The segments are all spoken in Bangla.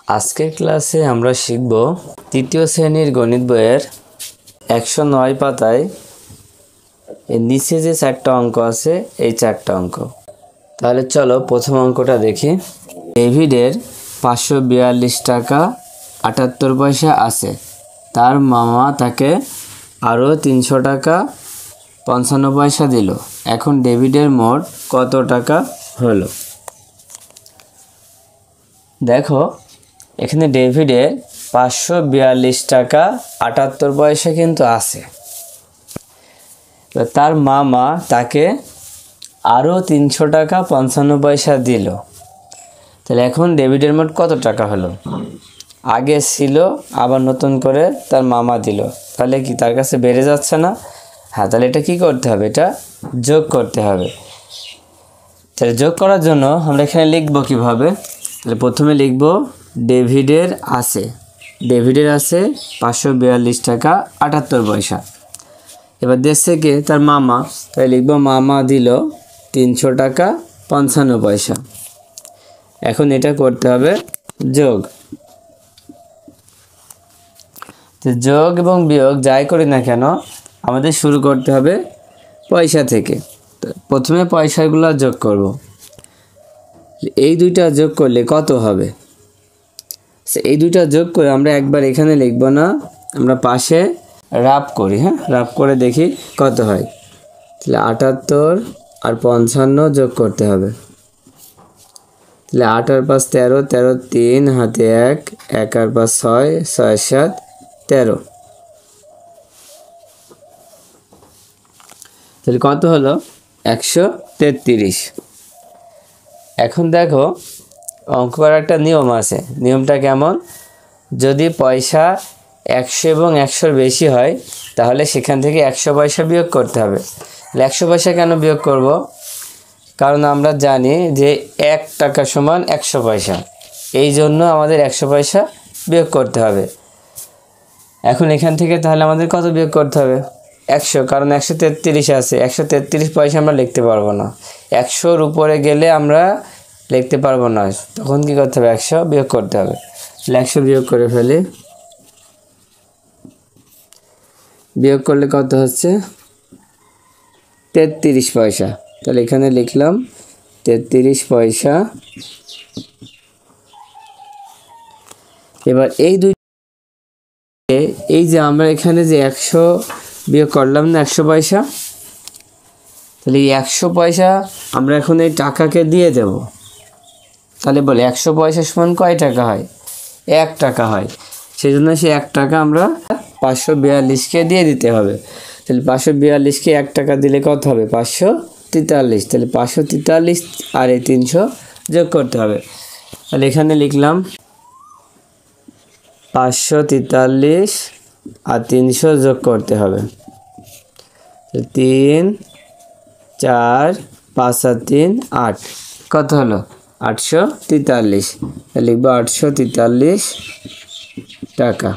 আজকের ক্লাসে আমরা শিখব তৃতীয় শ্রেণীর গণিত বইয়ের 109 পাতায় এর নিচে যে চারটা অঙ্ক আছে এই চারটা অঙ্ক। তাহলে চলো প্রথম অঙ্কটা দেখি। ডেভিডের 542 টাকা 78 পয়সা আছে, তার মামা তাকে আরও 300 টাকা 55 পয়সা দিল। এখন ডেভিডের মোট কত টাকা হলো? দেখো এখানে ডেভিডের 542 টাকা 78 পয়সা কিন্তু আছে, তার মামা তাকে আরও 300 টাকা 55 পয়সা দিল। তাহলে এখন ডেভিডের মোট কত টাকা হলো? আগে ছিল আবার নতুন করে তার মামা দিল, তাহলে কি তার কাছে বেড়ে যাচ্ছে না? হ্যাঁ, তাহলে এটা কি করতে হবে? এটা যোগ করতে হবে। তাহলে যোগ করার জন্য আমরা এখানে লিখব কিভাবে? তাহলে প্রথমে লিখব ডেভিডের আছে 542 টাকা 78 পয়সা। এবার দেশ থেকে তার মামা, তাই লিখব মামা দিল 300 টাকা 55 পয়সা। এখন এটা করতে হবে যোগ। তো যোগ এবং বিয়োগ যাই করি না কেন আমাদের শুরু করতে হবে পয়সা থেকে। প্রথমে পয়সাগুলো যোগ করব। এই দুইটা যোগ করলে কত হবে? এই দুইটা যোগ করে আমরা একবার এখানে লিখব না, আমরা পাশে রাফ করি। হ্যাঁ, রাফ করে দেখি কত হয়। তাহলে 78 আর 55 যোগ করতে হবে। তাহলে 8 আর 5 13, 13 3 হাতে 1, 1 আর 5 6, 6 7 13। তাহলে কত হলো? 133। এখন দেখো অঙ্ক করার একটা নিয়ম আছে। নিয়মটা কেমন? যদি পয়সা 100 এবং 100-র বেশি হয় তাহলে সেখান থেকে 100 পয়সা বিয়োগ করতে হবে। 100 পয়সা কেন বিয়োগ করব? কারণ আমরা জানি যে 1 টাকা সমান 100 পয়সা, এই জন্য আমাদের 100 পয়সা বিয়োগ করতে হবে। এখন এখান থেকে তাহলে আমাদের কত বিয়োগ করতে হবে? 100, কারণ 133 আছে। 133 পয়সা আমরা লিখতে পারবো না। 100-র উপরে গেলে আমরা লিখতে পারবো না, তখন কি করতে হবে? 100 বিয়োগ করতে হবে। 100 বিয়োগ করে ফেলি। বিয়োগ করলে কত হচ্ছে? 33 পয়সা। তাহলে এখানে লিখলাম 33 পয়সা। এবার এই যে আমরা এখানে যে 100 বিয়োগ করলাম না 100 পয়সা, তাহলে এই 100 পয়সা আমরা এখন এই টাকাকে দিয়ে দেব। তাহলে বলে 100 পয়সা সমান কয় টাকা হয়? 1 টাকা হয়। সেই জন্য সে 1 টাকা আমরা 542-কে দিয়ে দিতে হবে। তাহলে 542-কে 1 টাকা দিলে কত হবে? 543। তাহলে 543 আর এই 300 যোগ করতে হবে। তাহলে এখানে লিখলাম 543 আর 300 যোগ করতে হবে। 3 4 5 আর 3 8, কত হলো? 843। লিখবো 843 টাকা।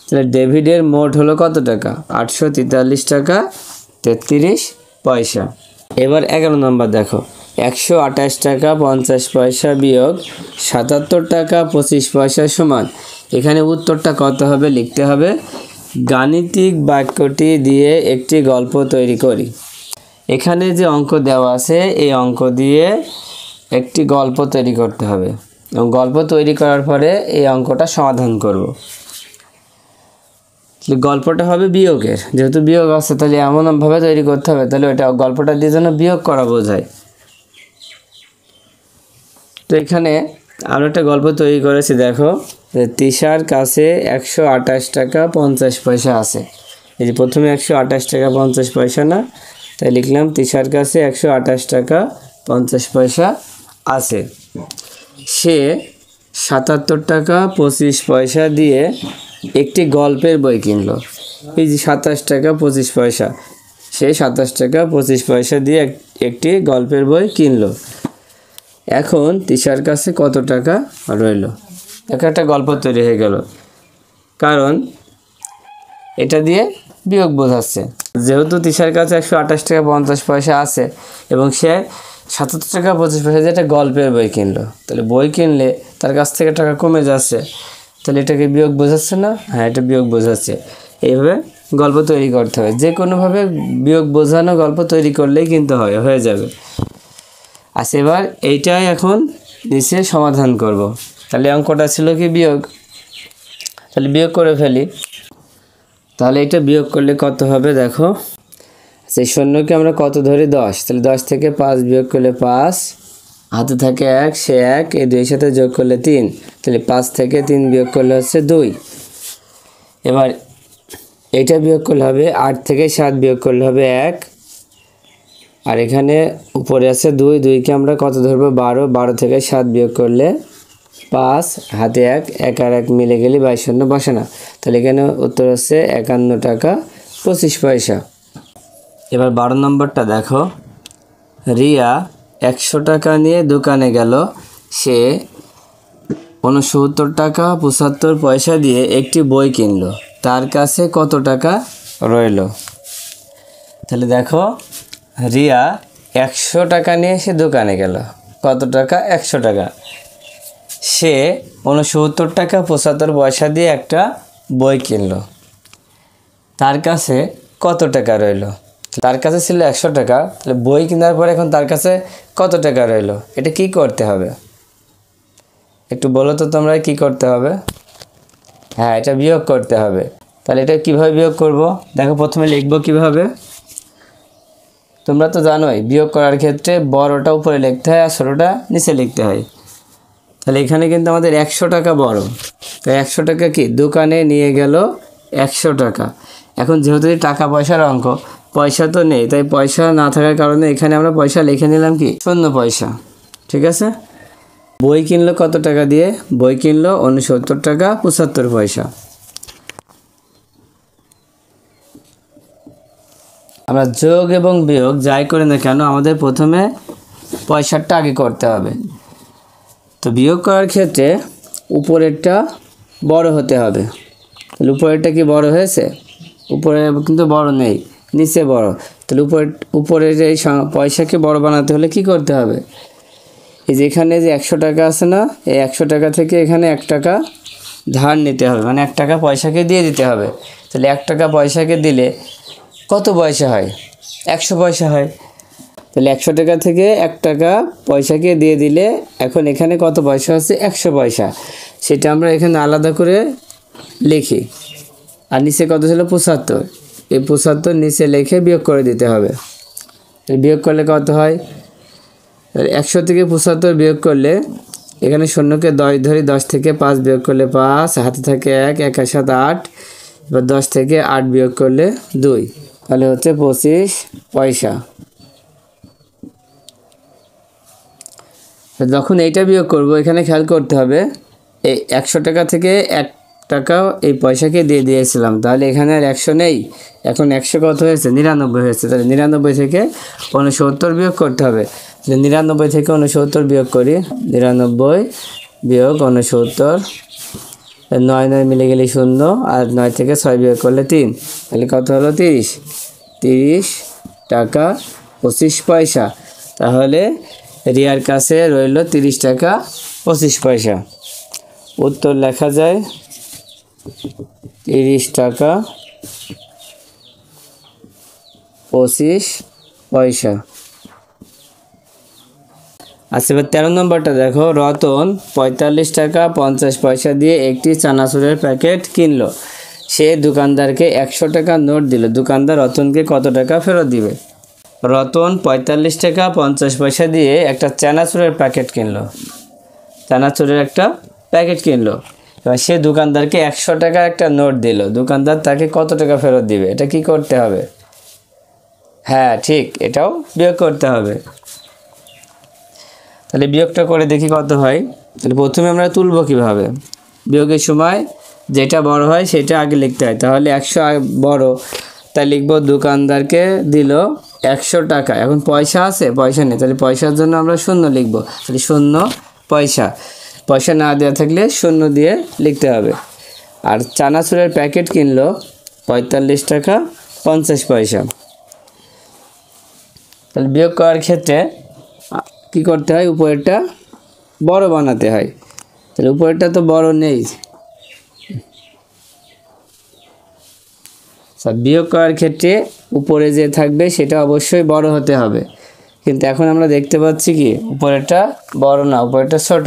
তাহলে ডেভিডের মোট হলো কত টাকা? 843 টাকা 33 পয়সা। এবার 11 নম্বর দেখো, 128 টাকা 50 পয়সা বিয়োগ 77 টাকা 25 পয়সা সমান। এখানে উত্তরটা কত হবে লিখতে হবে। গাণিতিক বাক্যটি দিয়ে একটি গল্প তৈরি করি। এখানে যে অঙ্ক দেওয়া আছে এই অঙ্ক দিয়ে একটি গল্প তৈরি করতে হবে, এবং গল্প তৈরি করার পরে এই অঙ্কটা সমাধান করব। গল্পটা হবে বিয়োগের, যেহেতু বিয়োগ আছে তাহলে এমনভাবে তৈরি করতে হবে তাহলে ওইটা গল্পটা দিয়ে যেন বিয়োগ করা বোঝায়। তো এখানে আমরা একটা গল্প তৈরি করেছি। দেখো, তৃষার কাছে 128 টাকা 50 পয়সা আছে। এই যে প্রথমে 128 টাকা 50 পয়সা না, তাই লিখলাম তৃষার কাছে 128 টাকা 50 পয়সা আছে। সে 77 টাকা 25 পয়সা দিয়ে একটি গল্পের বই কিনলো। এই যে 27 টাকা 25 পয়সা, সে 27 টাকা 25 পয়সা দিয়ে একটি গল্পের বই কিনলো। এখন তৃষার কাছে কত টাকা রইল? একটা গল্প তৈরি হয়ে গেল, কারণ এটা দিয়ে বিয়োগ বোঝাচ্ছে। যেহেতু তৃষার কাছে 128 টাকা 50 পয়সা আছে এবং সে ৭৭ টাকা 25 পয়সা দিয়ে একটা গল্পের বই কিনলো, তাহলে বই কিনলে তার কাছ থেকে টাকা কমে যাচ্ছে, তাহলে এটাকে বিয়োগ বোঝাচ্ছে না? হ্যাঁ, এটা বিয়োগ বোঝাচ্ছে। এইভাবে গল্প তৈরি করতে হবে, যে কোনোভাবে বিয়োগ বোঝানো গল্প তৈরি করলেই কিন্তু হয়ে যাবে। আচ্ছা, এবার এইটাই এখন নিচে সমাধান করব। তাহলে অঙ্কটা ছিল কি বিয়োগ, তাহলে বিয়োগ করে ফেলি। তাহলে এটা বিয়োগ করলে কত হবে দেখো, সেই শূন্যকে আমরা কত ধরি 10, তাহলে 10 থেকে 5 বিয়োগ করলে 5, হাতে থাকে 1, সে 1, এই 2 সাথে যোগ করলে 3, তাহলে 5 থেকে 3 বিয়োগ করলে হচ্ছে 2। এবার এইটা বিয়োগ করলে হবে 8 থেকে 7 বিয়োগ করলে হবে 1, আর এখানে উপরে আছে 2, 2কে আমরা কত ধরবো 12, 12 থেকে 7 বিয়োগ করলে 5, হাতে 1, 1 আর 1 মিলে গেলে 22 শূন্য বসে না, তাহলে এখানে উত্তর হচ্ছে 51 টাকা 25 পয়সা। এবার 12 নম্বরটা দেখো, রিয়া 100 টাকা নিয়ে দোকানে গেল, সে 69 টাকা 75 পয়সা দিয়ে একটি বই কিনলো, তার কাছে কত টাকা রইল? তাহলে দেখো, রিয়া 100 টাকা নিয়ে সে দোকানে গেল, কত টাকা? 100 টাকা। সে 69 টাকা 75 পয়সা দিয়ে একটা বই কিনলো, তার কাছে কত টাকা রইল? তার কাছে ছিল 100 টাকা, তাহলে বই কেনার পরে এখন তার কাছে কত টাকা রইল? এটা কি করতে হবে একটু বলো তো তোমরা, কি করতে হবে? হ্যাঁ, এটা বিয়োগ করতে হবে। তাহলে এটা কিভাবে বিয়োগ করব? দেখো, প্রথমে লিখবো কিভাবে, তোমরা তো জানোই বিয়োগ করার ক্ষেত্রে বড়টা উপরে লিখতে হয় আর ছোটোটা নিচে লিখতে হয়। তাহলে এখানে কিন্তু আমাদের 100 টাকা বড়, তাই 100 টাকা কি দোকানে নিয়ে গেল 100 টাকা। এখন যেহেতু টাকা পয়সার অঙ্ক, পয়সা তো নেই, তাই পয়সা না থাকার কারণে এখানে আমরা পয়সা লিখে নিলাম কি 0 পয়সা। ঠিক আছে, বই কিনলো কত টাকা দিয়ে? বই কিনলো 69 টাকা 75 পয়সা। আমরা যোগ এবং বিয়োগ যাই করি না কেন, আমাদের প্রথমে পয়সাটা আগে করতে হবে। তো বিয়োগ করার ক্ষেত্রে উপরেরটা বড় হতে হবে, তাহলে উপরেরটা কি বড় হয়েছে? উপরে কিন্তু বড় নেই, নিচে বড়, তাহলে উপরের এই পয়সাকে বড় বানাতে হলে কি করতে হবে? এই যে এখানে যে 100 টাকা আছে না, এই 100 টাকা থেকে এখানে 1 টাকা ধার নিতে হবে, মানে 1 টাকা পয়সাকে দিয়ে দিতে হবে। তাহলে 1 টাকা পয়সাকে দিলে কত পয়সা হয়? 100 পয়সা হয়। তাহলে 100 টাকা থেকে 1 টাকা পয়সাকে দিয়ে দিলে এখন এখানে কত পয়সা আছে? 100 পয়সা। সেটা আমরা এখানে আলাদা করে লিখি। আর নিচে কত ছিল? 75। এই 75 নিচে লিখে বিয়োগ করে দিতে হবে। বিয়োগ করলে কত হয়? 100 থেকে 75 বিয়োগ করলে এখানে শূন্যকে 10 ধরি, 10 থেকে 5 বিয়োগ করলে 5, হাতে থাকে 1, 1 আর 7 8, এবার 10 থেকে 8 বিয়োগ করলে 2, তাহলে হচ্ছে 25 পয়সা। যখন এইটা বিয়োগ করব, এখানে খেয়াল করতে হবে এই 100 টাকা থেকে 1 টাকা এই পয়সাকে দিয়ে দিয়েছিলাম, তাহলে এখানে আর 100 নেই, এখন 100 কত হয়েছে? 99 হয়েছে। তাহলে 99 থেকে 69 বিয়োগ করতে হবে। 99 থেকে 69 বিয়োগ করি, 99 বিয়োগ 69, 9 9 মিলে গেলে 0, আর 9 থেকে 6 বিয়োগ করলে 3, তাহলে কত হলো? 30। 30 টাকা 25 পয়সা। তাহলে রিয়ার কাছে রইল 30 টাকা 25 পয়সা। উত্তর লেখা যায় 30 টাকা 25 পয়সা। আচ্ছা, এবার 13 নম্বরটা দেখো, রতন 45 টাকা 50 পয়সা দিয়ে একটি চানাচুরের প্যাকেট কিনলো, সে দোকানদারকে 100 টাকা নোট দিল, দোকানদার রতনকে কত টাকা ফেরত দিবে? রতন 45 টাকা 50 পয়সা দিয়ে একটা চানাচুরের প্যাকেট কিনলো, চানাচুরের একটা প্যাকেট কিনলো, এবার সে দোকানদারকে 100 টাকা একটা নোট দিল, দোকানদার তাকে কত টাকা ফেরত দিবে? এটা কি করতে হবে? হ্যাঁ ঠিক, এটাও বিয়োগ করতে হবে। তাহলে বিয়োগটা করে দেখি কত হয়। তাহলে প্রথমে আমরা তুলব কিভাবে? বিয়োগের সময় যেটা বড় হয় সেটা আগে লিখতে হয়। তাহলে 100 বড়, তাই লিখব দোকানদারকে দিল 100 টাকা। এখন পয়সা আছে? পয়সা নেই, তাহলে পয়সার জন্য আমরা 0 লিখব। তাহলে 0 পয়সা, পয়সা না দেওয়া থাকলে 0 দিয়ে লিখতে হবে। আর চানাচুরের প্যাকেট কিনলো 45 টাকা 50 পয়সা। তাহলে বিয়োগ করার ক্ষেত্রে কি করতে হয়, উপরেরটা বড় বানাতে হয়। তাহলে উপরেরটা তো বড় নেই, বিয়োগ করার ক্ষেত্রে উপরে যে থাকবে সেটা অবশ্যই বড় হতে হবে, কিন্তু এখন আমরা দেখতে পাচ্ছি কি উপরেরটা বড় না, উপরেরটা ছোট।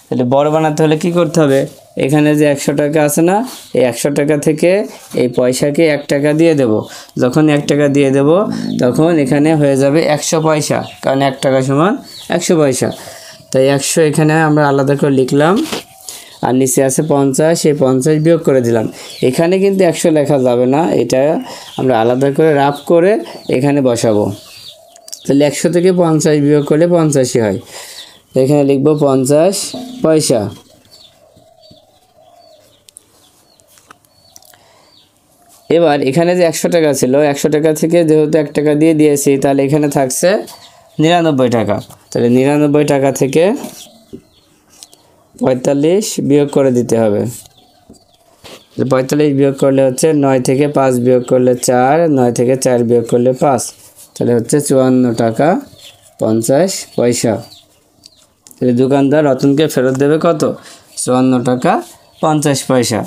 তাহলে বড় বানাতে হলে কি করতে হবে, এখানে যে 100 টাকা আছে না, এই 100 টাকা থেকে এই পয়সাকে 1 টাকা দিয়ে দেব। যখন 1 টাকা দিয়ে দেব তখন এখানে হয়ে যাবে 100 পয়সা, কারণ 1 টাকা সমান 100 পয়সা। তাই 100 এখানে আমরা আলাদা করে লিখলাম, আর নিচে আছে 50, সেই 50 বিয়োগ করে দিলাম। এখানে কিন্তু 100 লেখা যাবে না, এটা আমরা আলাদা করে রাফ করে এখানে বসাবো। তাহলে 100 থেকে 50 বিয়োগ করলে 85 হয়। এখানে লিখব 50 পয়সা। এবার এখানে যে 100 টাকা ছিল, 100 টাকা থেকে যেহেতু 1 টাকা দিয়ে দিয়েছি, তাহলে এখানে থাকছে 99 টাকা। তাহলে 99 টাকা থেকে 45 বিয়োগ করে দিতে হবে। 45 বিয়োগ করলে হচ্ছে 9 থেকে 5 বিয়োগ করলে 4, 9 থেকে 4 বিয়োগ করলে 5, তাহলে হচ্ছে 54 টাকা 50 পয়সা। তাহলে দোকানদার রতনকে ফেরত দেবে কত, 54 টাকা 50 পয়সা।